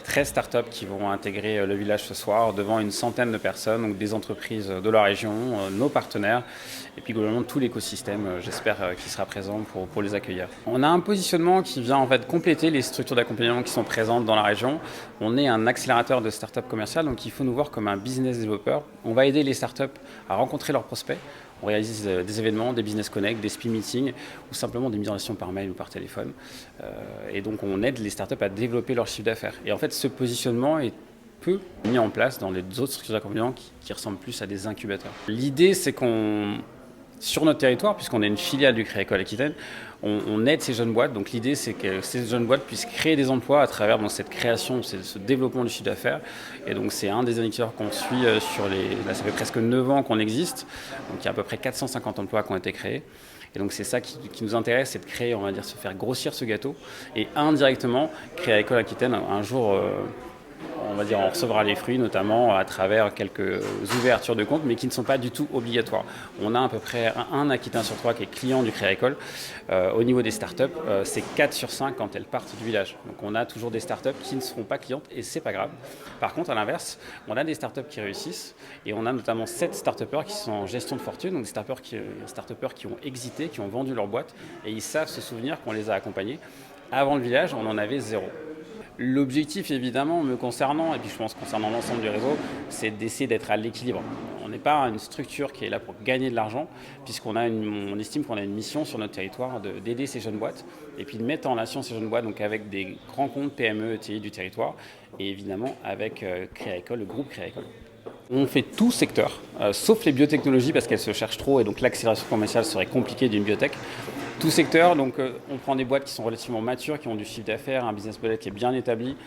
13 startups qui vont intégrer le village ce soir devant une centaine de personnes, donc des entreprises de la région, nos partenaires et puis globalement tout l'écosystème, j'espère, qui sera présent pour les accueillir. On a un positionnement qui vient en fait compléter les structures d'accompagnement qui sont présentes dans la région. On est un accélérateur de startups commerciales, donc il faut nous voir comme un business developer. On va aider les startups à rencontrer leurs prospects. On réalise des événements, des business connect, des speed meetings ou simplement des mises en relation par mail ou par téléphone. Et donc on aide les startups à développer leur chiffre d'affaires. Et en fait, ce positionnement est peu mis en place dans les autres structures d'accompagnement qui ressemblent plus à des incubateurs. L'idée, c'est sur notre territoire, puisqu'on est une filiale du Crédit Agricole Aquitaine, on aide ces jeunes boîtes. Donc l'idée, c'est que ces jeunes boîtes puissent créer des emplois à travers cette création, ce développement du chiffre d'affaires. Et donc c'est un des indicateurs qu'on suit là, ça fait presque 9 ans qu'on existe. Donc il y a à peu près 450 emplois qui ont été créés. Et donc c'est ça qui nous intéresse, c'est de créer, on va dire, se faire grossir ce gâteau. Et indirectement, Crédit Agricole Aquitaine, un jour, on va dire, on recevra les fruits, notamment à travers quelques ouvertures de comptes, mais qui ne sont pas du tout obligatoires. On a à peu près un Aquitain sur 3 qui est client du Crédit Agricole. Au niveau des startups, c'est 4 sur 5 quand elles partent du village. Donc on a toujours des startups qui ne seront pas clientes et c'est pas grave. Par contre, à l'inverse, on a des startups qui réussissent et on a notamment 7 startupeurs qui sont en gestion de fortune, donc des startupeurs qui ont exité, qui ont vendu leur boîte et ils savent se souvenir qu'on les a accompagnés. Avant le village, on en avait 0. L'objectif, évidemment, me concernant, et puis je pense concernant l'ensemble du réseau, c'est d'essayer d'être à l'équilibre. On n'est pas une structure qui est là pour gagner de l'argent, on estime qu'on a une mission sur notre territoire d'aider ces jeunes boîtes, et puis de mettre en relation ces jeunes boîtes donc avec des grands comptes PME, ETI du territoire, et évidemment avec Crédit Agricole, le groupe Crédit Agricole. On fait tout secteur, sauf les biotechnologies parce qu'elles se cherchent trop et donc l'accélération commerciale serait compliquée d'une biotech. Tout secteur, donc on prend des boîtes qui sont relativement matures, qui ont du chiffre d'affaires, un business model qui est bien établi.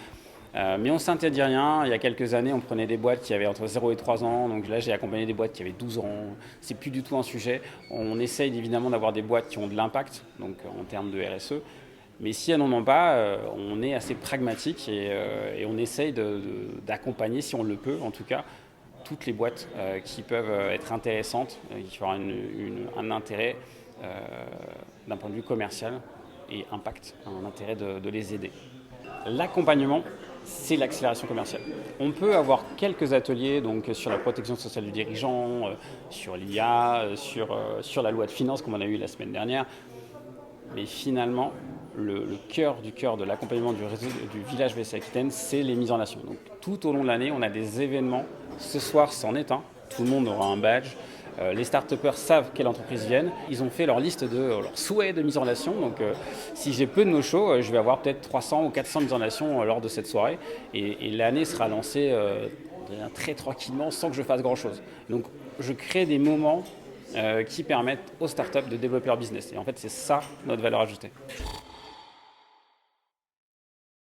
Mais on ne s'interdit rien. Il y a quelques années, on prenait des boîtes qui avaient entre 0 et 3 ans. Donc là, j'ai accompagné des boîtes qui avaient 12 ans. C'est plus du tout un sujet. On essaye évidemment d'avoir des boîtes qui ont de l'impact, donc en termes de RSE. Mais si elles n'en ont pas, on est assez pragmatique et on essaye d'accompagner, si on le peut en tout cas, toutes les boîtes qui peuvent être intéressantes, qui auront un intérêt d'un point de vue commercial et impact, un intérêt de les aider. L'accompagnement, c'est l'accélération commerciale. On peut avoir quelques ateliers donc, sur la protection sociale du dirigeant, sur l'IA, sur la loi de finances comme on a eu la semaine dernière. Mais finalement, le cœur du cœur de l'accompagnement du réseau du village BC Aquitaine, c'est les mises en relation. Donc tout au long de l'année, on a des événements. Ce soir, c'en est un. Tout le monde aura un badge. Les start-upers savent quelle entreprise viennent. Ils ont fait leur liste de leurs souhaits de mise en relation. Donc si j'ai peu de no-show, je vais avoir peut-être 300 ou 400 mises en relation lors de cette soirée. Et l'année sera lancée très tranquillement sans que je fasse grand-chose. Donc je crée des moments qui permettent aux startups de développer leur business. Et en fait, c'est ça notre valeur ajoutée.